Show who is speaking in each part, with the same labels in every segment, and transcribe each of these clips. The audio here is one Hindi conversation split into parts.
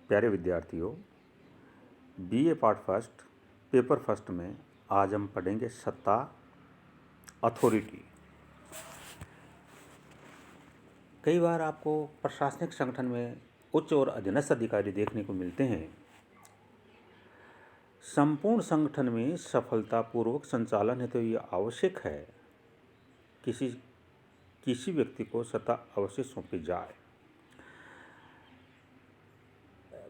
Speaker 1: प्यारे विद्यार्थियों, BA part first paper first में आज हम पढ़ेंगे सत्ता, अथॉरिटी। कई बार आपको प्रशासनिक संगठन में उच्च और अधीनस्थ अधिकारी देखने को मिलते हैं। संपूर्ण संगठन में सफलतापूर्वक संचालन हेतु यह आवश्यक है किसी व्यक्ति को सत्ता अवश्य सौंपी जाए।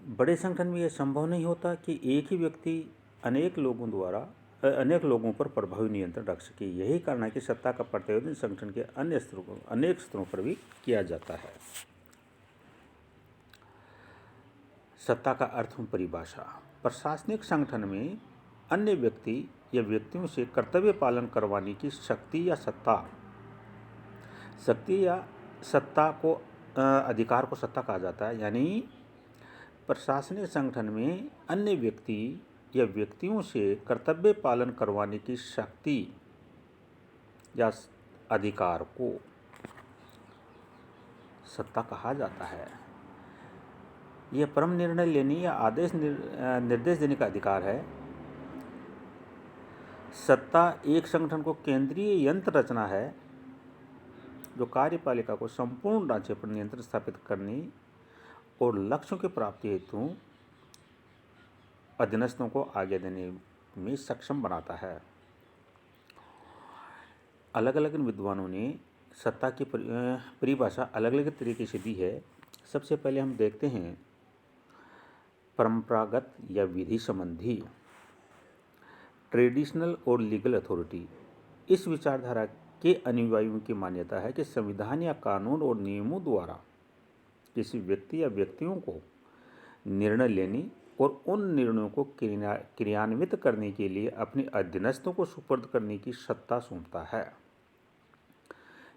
Speaker 1: बड़े संगठन में यह संभव नहीं होता कि एक ही व्यक्ति अनेक लोगों पर प्रभावी नियंत्रण रख सके। यही कारण है कि सत्ता का प्रत्यायोजन संगठन के अनेक स्तरों पर भी किया जाता है। सत्ता का अर्थ एवं परिभाषा। प्रशासनिक संगठन में अन्य व्यक्ति या व्यक्तियों से कर्तव्य पालन करवाने की शक्ति या सत्ता को अधिकार को सत्ता कहा जाता है। यानी प्रशासनिक संगठन में अन्य व्यक्ति या व्यक्तियों से कर्तव्य पालन करवाने की शक्ति या अधिकार को सत्ता कहा जाता है। यह परम निर्णय लेने या आदेश निर्देश देने का अधिकार है। सत्ता एक संगठन को केंद्रीय यंत्र रचना है जो कार्यपालिका को संपूर्ण ढांचे पर नियंत्रण स्थापित करने और लक्ष्यों की प्राप्ति हेतु अधीनस्थों को आज्ञा देने में सक्षम बनाता है। अलग अलग विद्वानों ने सत्ता की परिभाषा अलग अलग तरीके से दी है। सबसे पहले हम देखते हैं परंपरागत या विधि संबंधी, ट्रेडिशनल और लीगल अथॉरिटी। इस विचारधारा के अनुयायियों की मान्यता है कि संविधान या कानून और नियमों द्वारा किसी व्यक्ति या व्यक्तियों को निर्णय लेने और उन निर्णयों को क्रियान्वित करने के लिए अपने अधीनस्थों को सुपुर्द करने की सत्ता सौंपता है।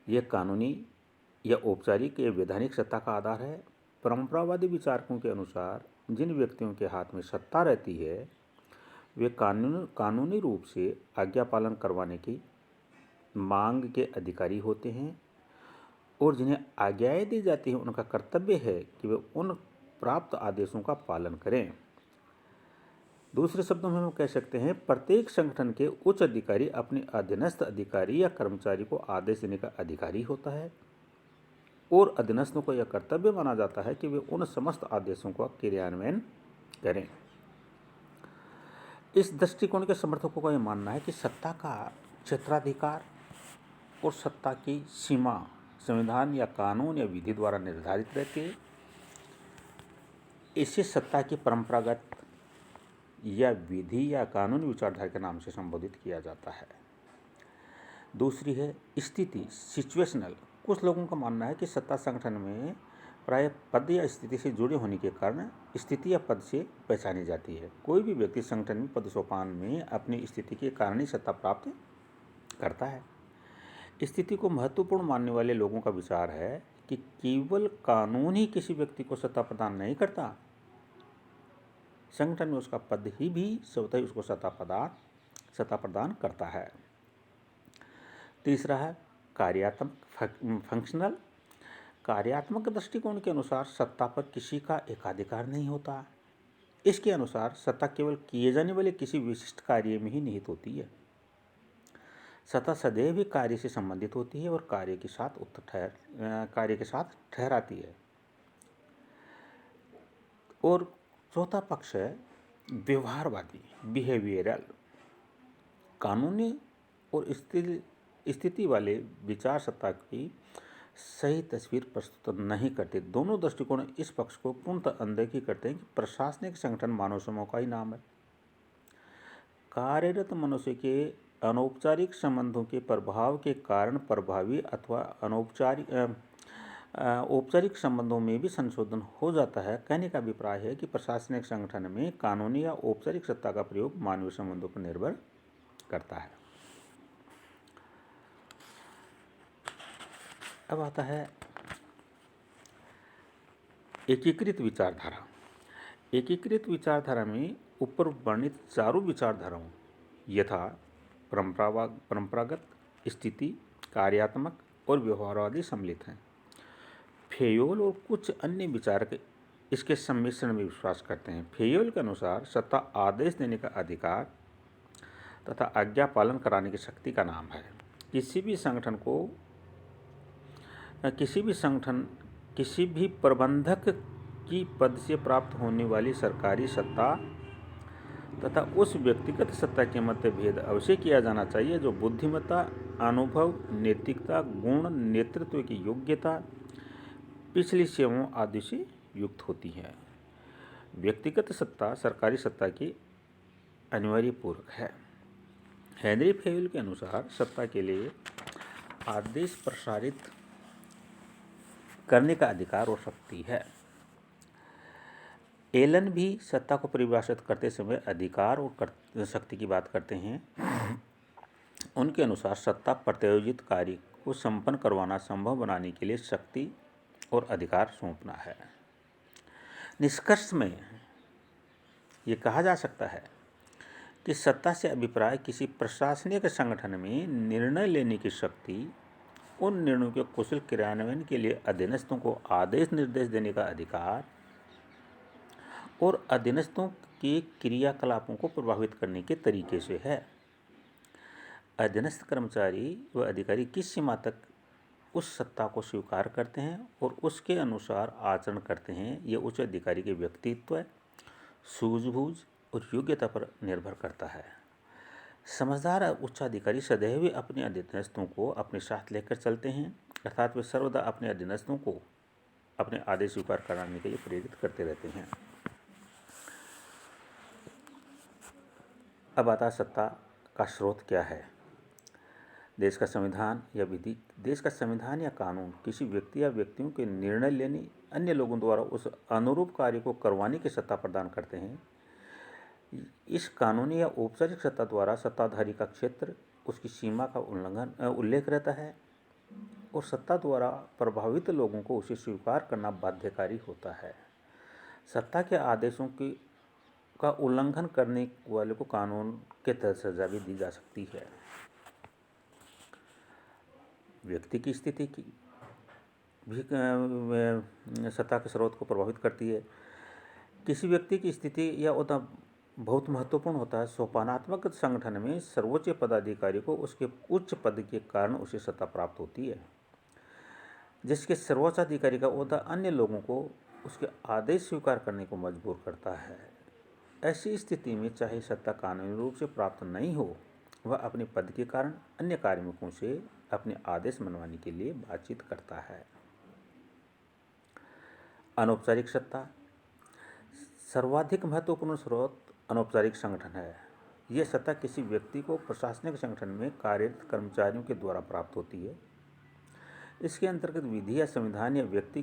Speaker 1: यह कानूनी या औपचारिक या वैधानिक सत्ता का आधार है। परंपरावादी विचारकों के अनुसार जिन व्यक्तियों के हाथ में सत्ता रहती है वे कानूनी रूप से आज्ञा पालन करवाने की मांग के अधिकारी होते हैं और जिन्हें आज्ञाएं दी जाती हैं उनका कर्तव्य है कि वे उन प्राप्त आदेशों का पालन करें। दूसरे शब्दों में हम कह सकते हैं प्रत्येक संगठन के उच्च अधिकारी अपने अधीनस्थ अधिकारी या कर्मचारी को आदेश देने का अधिकारी होता है और अधीनस्थों को यह कर्तव्य माना जाता है कि वे उन समस्त आदेशों का क्रियान्वयन करें। इस दृष्टिकोण के समर्थकों का यह मानना है कि सत्ता का क्षेत्राधिकार और सत्ता की सीमा संविधान या कानून या विधि द्वारा निर्धारित रहती है। इसे सत्ता की परंपरागत या विधि या कानूनी विचारधारा के नाम से संबोधित किया जाता है। दूसरी है स्थिति, सिचुएशनल। कुछ लोगों का मानना है कि सत्ता संगठन में प्राय पद या स्थिति से जुड़े होने के कारण स्थिति या पद से पहचानी जाती है। कोई भी व्यक्ति संगठन में पद सोपान में अपनी स्थिति के कारण ही सत्ता प्राप्त करता है। स्थिति को महत्वपूर्ण मानने वाले लोगों का विचार है कि केवल कानून ही किसी व्यक्ति को सत्ता प्रदान नहीं करता, संगठन में उसका पद ही भी स्वतः ही उसको सत्ता प्रदान करता है। तीसरा है कार्यात्मक, फंक्शनल। कार्यात्मक दृष्टिकोण के अनुसार सत्ता पर किसी का एकाधिकार नहीं होता। इसके अनुसार सत्ता केवल किए जाने वाले किसी विशिष्ट कार्य में ही निहित होती है। सत्ता सदैव ही कार्य से संबंधित होती है और कार्य के साथ ठहराती है। और चौथा पक्ष है व्यवहारवादी, बिहेवियरल। कानूनी और स्थिति वाले विचार सत्ता की सही तस्वीर प्रस्तुत नहीं करते। दोनों दृष्टिकोण इस पक्ष को पूर्णतः अनदेखी करते हैं कि प्रशासनिक संगठन मानव समूह का ही नाम है। कार्यरत मनुष्य के अनौपचारिक संबंधों के प्रभाव के कारण प्रभावी अथवा औपचारिक संबंधों में भी संशोधन हो जाता है। कहने का अभिप्राय है कि प्रशासनिक संगठन में कानूनी या औपचारिक सत्ता का प्रयोग मानवीय संबंधों पर निर्भर करता है। अब आता है एकीकृत विचारधारा। एकीकृत विचारधारा में ऊपर वर्णित चारों विचारधाराओं यथा परंपरागत, स्थिति, कार्यात्मक और व्यवहारवादी सम्मिलित हैं। फेयोल और कुछ अन्य विचारक इसके सम्मिश्रण में विश्वास करते हैं। फेयुएल के अनुसार सत्ता आदेश देने का अधिकार तथा आज्ञा पालन कराने की शक्ति का नाम है। किसी भी संगठन किसी भी प्रबंधक की पद से प्राप्त होने वाली सरकारी सत्ता तथा उस व्यक्तिगत सत्ता के मध्य भेद अवश्य किया जाना चाहिए जो बुद्धिमत्ता, अनुभव, नैतिकता, गुण, नेतृत्व की योग्यता, पिछली सेवाओं आदि से युक्त होती है। व्यक्तिगत सत्ता सरकारी सत्ता की अनिवार्य पूरक है। हेनरी फेयुएल के अनुसार सत्ता के लिए आदेश प्रसारित करने का अधिकार और शक्ति है। एलन भी सत्ता को परिभाषित करते समय अधिकार और शक्ति की बात करते हैं। उनके अनुसार सत्ता प्रत्यायोजित कार्य को संपन्न करवाना संभव बनाने के लिए शक्ति और अधिकार सौंपना है। निष्कर्ष में ये कहा जा सकता है कि सत्ता से अभिप्राय किसी प्रशासनिक संगठन में निर्णय लेने की शक्ति, उन निर्णयों के कुशल क्रियान्वयन के लिए अधीनस्थों को आदेश निर्देश देने का अधिकार और अधीनस्थों के क्रियाकलापों को प्रभावित करने के तरीके से है। अधीनस्थ कर्मचारी व अधिकारी किस सीमा तक उस सत्ता को स्वीकार करते हैं और उसके अनुसार आचरण करते हैं, यह उच्च अधिकारी के व्यक्तित्व, सूझबूझ और योग्यता पर निर्भर करता है। समझदार उच्चाधिकारी सदैव अपने अधीनस्थों को अपने साथ लेकर चलते हैं, अर्थात वे सर्वदा अपने अधीनस्थों को अपने आदेश स्वीकार कराने के लिए प्रेरित करते रहते हैं। अब आता सत्ता का स्रोत क्या है। देश का संविधान या विधि। देश का संविधान या कानून किसी व्यक्ति या व्यक्तियों के निर्णय लेने, अन्य लोगों द्वारा उस अनुरूप कार्य को करवाने की सत्ता प्रदान करते हैं। इस कानूनी या औपचारिक सत्ता द्वारा सत्ताधारी का क्षेत्र, उसकी सीमा का उल्लेख रहता है और सत्ता द्वारा प्रभावित लोगों को उसे स्वीकार करना बाध्यकारी होता है। सत्ता के आदेशों का उल्लंघन करने वाले को कानून के तहत सजा भी दी जा सकती है। व्यक्ति की स्थिति की भी सत्ता के स्रोत को प्रभावित करती है। किसी व्यक्ति की स्थिति या ओहदा बहुत महत्वपूर्ण होता है। सोपानात्मक संगठन में सर्वोच्च पदाधिकारी को उसके उच्च पद के कारण उसे सत्ता प्राप्त होती है, जिसके सर्वोच्च अधिकारी का ओहदा अन्य लोगों को उसके आदेश स्वीकार करने को मजबूर करता है। ऐसी स्थिति में चाहे सत्ता कानूनी रूप से प्राप्त नहीं हो, वह अपने पद के कारण अन्य कार्मिकों से अपने आदेश मनवाने के लिए बातचीत करता है। अनौपचारिक सत्ता। सर्वाधिक महत्वपूर्ण स्रोत अनौपचारिक संगठन है। यह सत्ता किसी व्यक्ति को प्रशासनिक संगठन में कार्यरत कर्मचारियों के द्वारा प्राप्त होती है। इसके अंतर्गत विधि या संविधान या व्यक्ति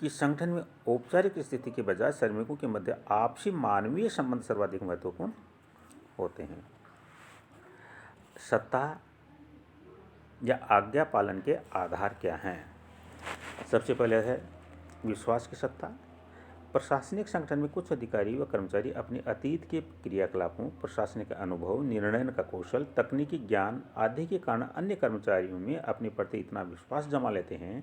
Speaker 1: की संगठन में औपचारिक स्थिति के बजाय श्रमिकों के मध्य आपसी मानवीय संबंध सर्वाधिक महत्वपूर्ण होते हैं। सत्ता या आज्ञा पालन के आधार क्या हैं। सबसे पहले है विश्वास की सत्ता। प्रशासनिक संगठन में कुछ अधिकारी व कर्मचारी अपने अतीत के क्रियाकलापों, प्रशासनिक अनुभव, निर्णय का कौशल, तकनीकी ज्ञान आदि के कारण अन्य कर्मचारियों में अपने प्रति इतना विश्वास जमा लेते हैं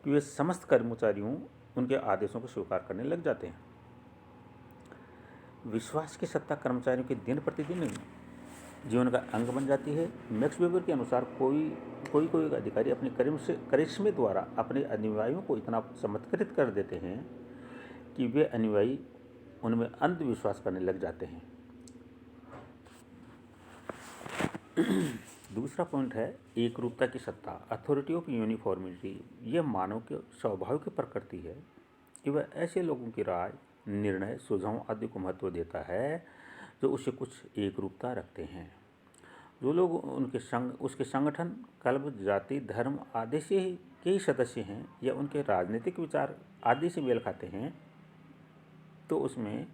Speaker 1: कि वे समस्त कर्मचारियों उनके आदेशों को स्वीकार करने लग जाते हैं। विश्वास की सत्ता कर्मचारियों के दिन प्रतिदिन जीवन का अंग बन जाती है। मैक्स वेबर के अनुसार कोई अधिकारी अपने करिश्मे द्वारा अपने अनुयायियों को इतना चमत्कृत कर देते हैं कि वे अनुयायी उनमें अंधविश्वास करने लग जाते हैं। दूसरा पॉइंट है एकरूपता की सत्ता, अथॉरिटी ऑफ यूनिफॉर्मिटी। यह मानव के स्वाभाविक प्रकृति है कि वह ऐसे लोगों की राय, निर्णय, सुझाव आदि को महत्व देता है जो उससे कुछ एकरूपता रखते हैं। जो लोग उसके संगठन, क्लब, जाति, धर्म आदि के ही सदस्य हैं या उनके राजनीतिक विचार आदि से मेल खाते हैं, तो उसमें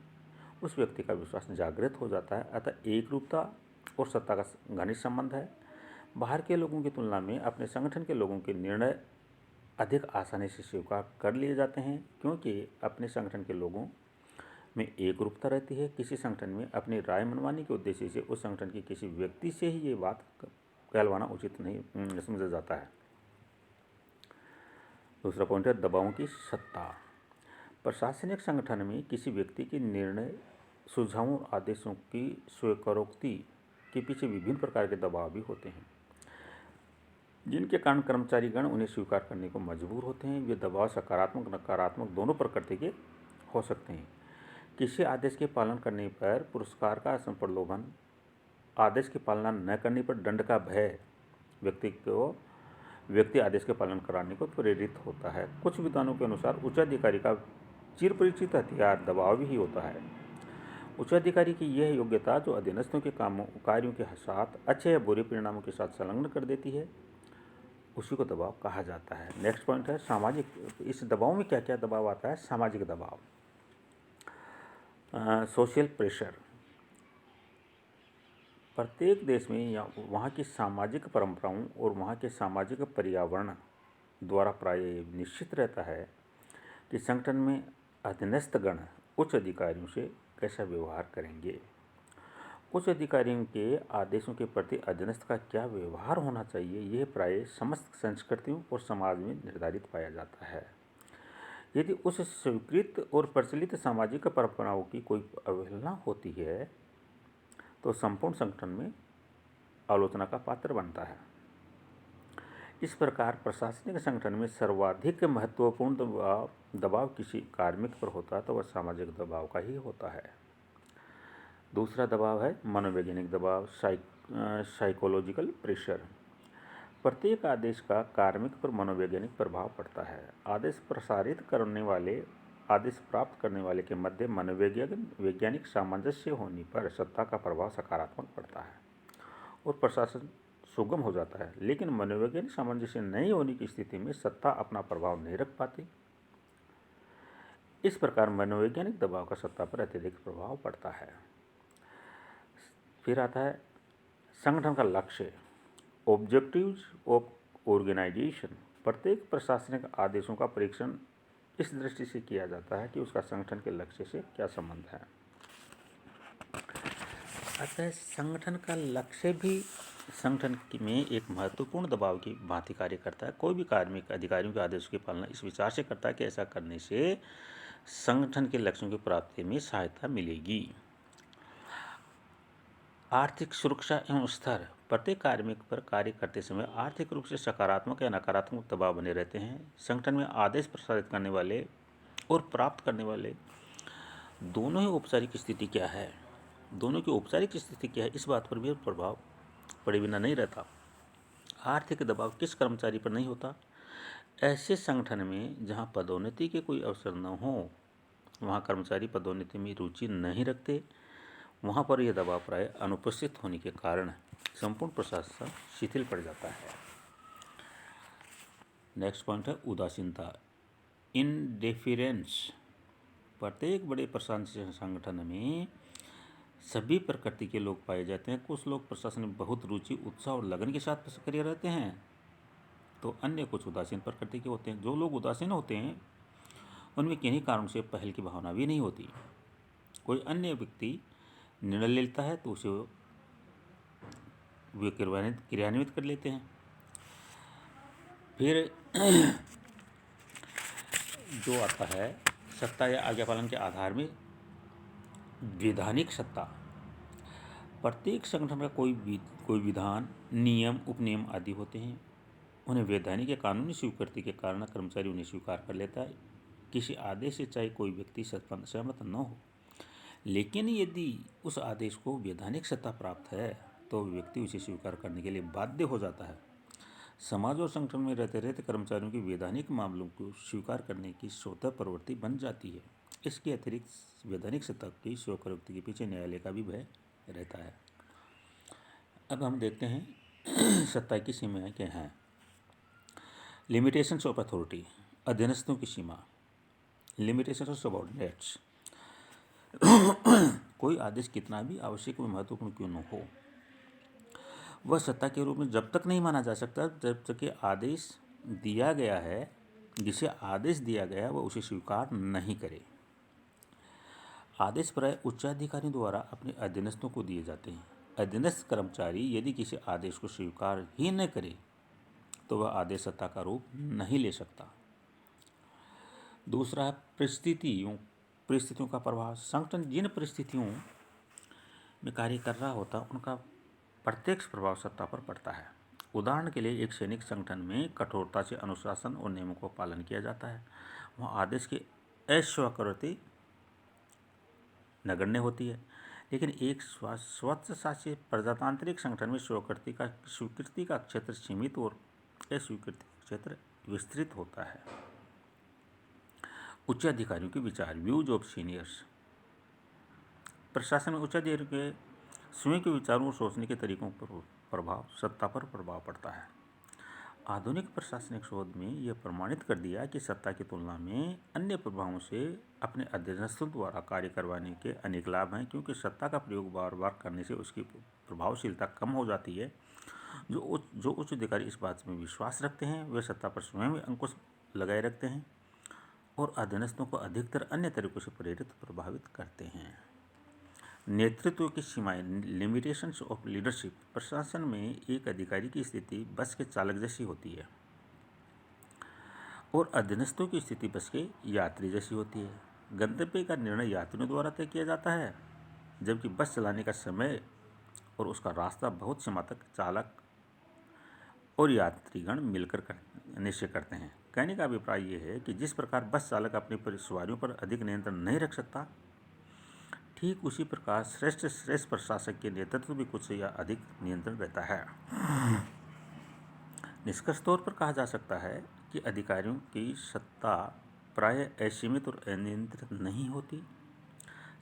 Speaker 1: उस व्यक्ति का विश्वास जागृत हो जाता है। अतः एकरूपता और सत्ता का घनिष्ठ संबंध है। बाहर के लोगों की तुलना में अपने संगठन के लोगों के निर्णय अधिक आसानी से स्वीकार कर लिए जाते हैं, क्योंकि अपने संगठन के लोगों में एकरूपता रहती है। किसी संगठन में अपनी राय मनवाने के उद्देश्य से उस संगठन के किसी व्यक्ति से ही ये बात कहलवाना उचित नहीं समझा जाता है। दूसरा पॉइंट है दबावों की सत्ता। प्रशासनिक संगठन में किसी व्यक्ति के निर्णय, सुझावों और आदेशों की स्वीकारोक्ति के पीछे विभिन्न प्रकार के दबाव भी होते हैं, जिनके कारण कर्मचारीगण उन्हें स्वीकार करने को मजबूर होते हैं। वे दबाव सकारात्मक, नकारात्मक दोनों प्रकृति के हो सकते हैं। किसी आदेश के पालन करने पर पुरस्कार का प्रलोभन, आदेश की पालना न करने पर दंड का भय व्यक्ति आदेश के पालन कराने को प्रेरित होता है। कुछ विद्वानों के अनुसार उच्चाधिकारी का चिरपरिचित हथियार दबाव ही होता है। उच्चाधिकारी की यह योग्यता जो अधीनस्थों के कार्यों के साथ अच्छे या बुरे परिणामों के साथ संलग्न कर देती है, उसी को दबाव कहा जाता है। नेक्स्ट पॉइंट है सामाजिक। इस दबाव में क्या क्या दबाव आता है? सामाजिक दबाव, सोशल प्रेशर। प्रत्येक देश में या वहाँ की सामाजिक परंपराओं और वहाँ के सामाजिक पर्यावरण द्वारा प्राय निश्चित रहता है कि संगठन में अधीनस्थगण उच्च अधिकारियों से कैसा व्यवहार करेंगे। उच्च अधिकारियों के आदेशों के प्रति अधीनस्थ का क्या व्यवहार होना चाहिए, यह प्राय समस्त संस्कृतियों और समाज में निर्धारित पाया जाता है। यदि उस स्वीकृत और प्रचलित सामाजिक परंपराओं की कोई अवहेलना होती है तो संपूर्ण संगठन में आलोचना का पात्र बनता है। इस प्रकार प्रशासनिक संगठन में सर्वाधिक महत्वपूर्ण दबाव किसी कार्मिक पर होता है तो वह सामाजिक दबाव का ही होता है। दूसरा दबाव है मनोवैज्ञानिक दबाव, साइकोलॉजिकल प्रेशर। प्रत्येक आदेश का कार्मिक पर मनोवैज्ञानिक प्रभाव पड़ता है। आदेश प्राप्त करने वाले के मध्य मनोवैज्ञानिक सामंजस्य होने पर सत्ता का प्रभाव सकारात्मक पड़ता है और प्रशासन सुगम हो जाता है। लेकिन मनोवैज्ञानिक सामंजस्य नहीं होने की स्थिति में सत्ता अपना प्रभाव नहीं रख पाती। इस प्रकार मनोवैज्ञानिक दबाव का सत्ता पर अत्यधिक प्रभाव पड़ता है। फिर आता है संगठन का लक्ष्य, ऑब्जेक्टिव्स ऑफ ऑर्गेनाइजेशन। प्रत्येक प्रशासनिक आदेशों का परीक्षण इस दृष्टि से किया जाता है कि उसका संगठन के लक्ष्य से क्या संबंध है। अतः संगठन का लक्ष्य भी संगठन में एक महत्वपूर्ण दबाव की भांति कार्य करता है। कोई भी कार्मिक अधिकारियों के आदेशों की पालना इस विचार से करता है कि ऐसा करने से संगठन के लक्ष्यों की प्राप्ति में सहायता मिलेगी। आर्थिक सुरक्षा एवं स्तर। प्रत्येक कार्मिक पर कार्य करते समय आर्थिक रूप से सकारात्मक या नकारात्मक दबाव बने रहते हैं। संगठन में आदेश प्रसारित करने वाले और प्राप्त करने वाले दोनों ही औपचारिक स्थिति क्या है, दोनों की औपचारिक स्थिति क्या है, इस बात पर भी प्रभाव पड़े बिना नहीं रहता। आर्थिक दबाव किस कर्मचारी पर नहीं होता? ऐसे संगठन में जहाँ पदोन्नति के कोई अवसर न हो, वहाँ कर्मचारी पदोन्नति में रुचि नहीं रखते, वहाँ पर यह दबाव प्राय अनुपस्थित होने के कारण संपूर्ण प्रशासन शिथिल पड़ जाता है। नेक्स्ट पॉइंट है उदासीनता, इंडिफरेंस। प्रत्येक बड़े प्रशासनिक संगठन में सभी प्रकृति के लोग पाए जाते हैं। कुछ लोग प्रशासन में बहुत रुचि, उत्साह और लगन के साथ सक्रिय रहते हैं तो अन्य कुछ उदासीन प्रकृति के होते हैं। जो लोग उदासीन होते हैं उनमें किन्हीं कारण से पहल की भावना भी नहीं होती। कोई अन्य व्यक्ति निर्णय लेता है तो उसे वे क्रियान्वित कर लेते हैं। फिर जो आता है सत्ता या आज्ञा पालन के आधार में वैधानिक सत्ता। प्रत्येक संगठन का कोई विधान, नियम, उपनियम आदि होते हैं। उन्हें वैधानिक या कानूनी स्वीकृति के कारण कर्मचारी उन्हें स्वीकार कर लेता है। किसी आदेश से चाहे कोई व्यक्ति सहमत न हो, लेकिन यदि उस आदेश को वैधानिक सत्ता प्राप्त है तो व्यक्ति उसे स्वीकार करने के लिए बाध्य हो जाता है। समाज और संगठन में रहते रहते कर्मचारियों की वैधानिक मामलों को स्वीकार करने की स्वतः प्रवृत्ति बन जाती है। इसके अतिरिक्त वैधानिक सत्ता की स्वीकारोक्ति के पीछे न्यायालय का भी भय रहता है। अब हम देखते हैं सत्ता की सीमाएं क्या हैं। लिमिटेशंस ऑफ अथॉरिटी, अधीनस्थों की सीमा। Limitations of subordinates. कोई आदेश कितना भी आवश्यक व महत्वपूर्ण क्यों न हो, वह सत्ता के रूप में जब तक नहीं माना जा सकता जब तक कि आदेश दिया गया है, जिसे आदेश दिया गया है वह उसे स्वीकार नहीं करे। आदेश प्राय उच्चाधिकारी द्वारा अपने अधीनस्थों को दिए जाते हैं। अधीनस्थ कर्मचारी यदि किसी आदेश को स्वीकार ही न करे तो वह आदेश सत्ता का रूप नहीं ले सकता। दूसरा है परिस्थितियों का प्रभाव। संगठन जिन परिस्थितियों में कार्य कर रहा होता उनका प्रत्यक्ष प्रभाव सत्ता पर पड़ता है। उदाहरण के लिए एक सैनिक संगठन में कठोरता से अनुशासन और नियमों का पालन किया जाता है। वहाँ आदेश की अस्वीकृति नगण्य होती है। लेकिन एक स्वच्छशासी प्रजातांत्रिक संगठन में स्वीकृति का क्षेत्र सीमित और अस्वीकृति का क्षेत्र विस्तृत होता है। उच्च अधिकारियों के विचार, व्यूज ऑफ सीनियर्स। प्रशासन में उच्च अधिकारियों के स्वयं के विचारों और सोचने के तरीकों पर सत्ता पर प्रभाव पड़ता है। आधुनिक प्रशासनिक शोध में यह प्रमाणित कर दिया कि सत्ता की तुलना में अन्य प्रभावों से अपने अधीनस्थों द्वारा कार्य करवाने के अनेक लाभ हैं, क्योंकि सत्ता का प्रयोग बार बार करने से उसकी प्रभावशीलता कम हो जाती है। जो उच्च अधिकारी इस बात में विश्वास रखते हैं वे सत्ता पर स्वयं अंकुश लगाए रखते हैं और अधीनस्थों को अधिकतर अन्य तरीकों से प्रेरित प्रभावित करते हैं। नेतृत्व की सीमाएं, लिमिटेशंस ऑफ लीडरशिप। प्रशासन में एक अधिकारी की स्थिति बस के चालक जैसी होती है और अधीनस्थों की स्थिति बस के यात्री जैसी होती है। गंतव्य का निर्णय यात्रियों द्वारा तय किया जाता है, जबकि बस चलाने का समय और उसका रास्ता बहुत सीमा तक चालक और यात्रीगण मिलकर निश्चय करते हैं। कहने का अभिप्राय यह है कि जिस प्रकार बस चालक अपनी सवारियों पर अधिक नियंत्रण नहीं रख सकता, ठीक उसी प्रकार श्रेष्ठ प्रशासक के नेतृत्व भी कुछ या अधिक नियंत्रण रहता है। निष्कर्ष तौर पर कहा जा सकता है कि अधिकारियों की सत्ता प्रायः असीमित और अनियंत्रित नहीं होती।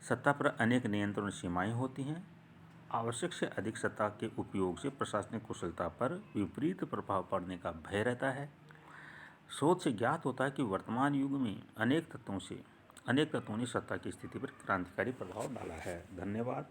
Speaker 1: सत्ता पर अनेक नियंत्रण सीमाएं होती हैं। आवश्यक से अधिक सत्ता के उपयोग से प्रशासनिक कुशलता पर विपरीत प्रभाव पड़ने का भय रहता है। शोध से ज्ञात होता है कि वर्तमान युग में अनेक तत्वों ने सत्ता की स्थिति पर क्रांतिकारी प्रभाव डाला है। धन्यवाद।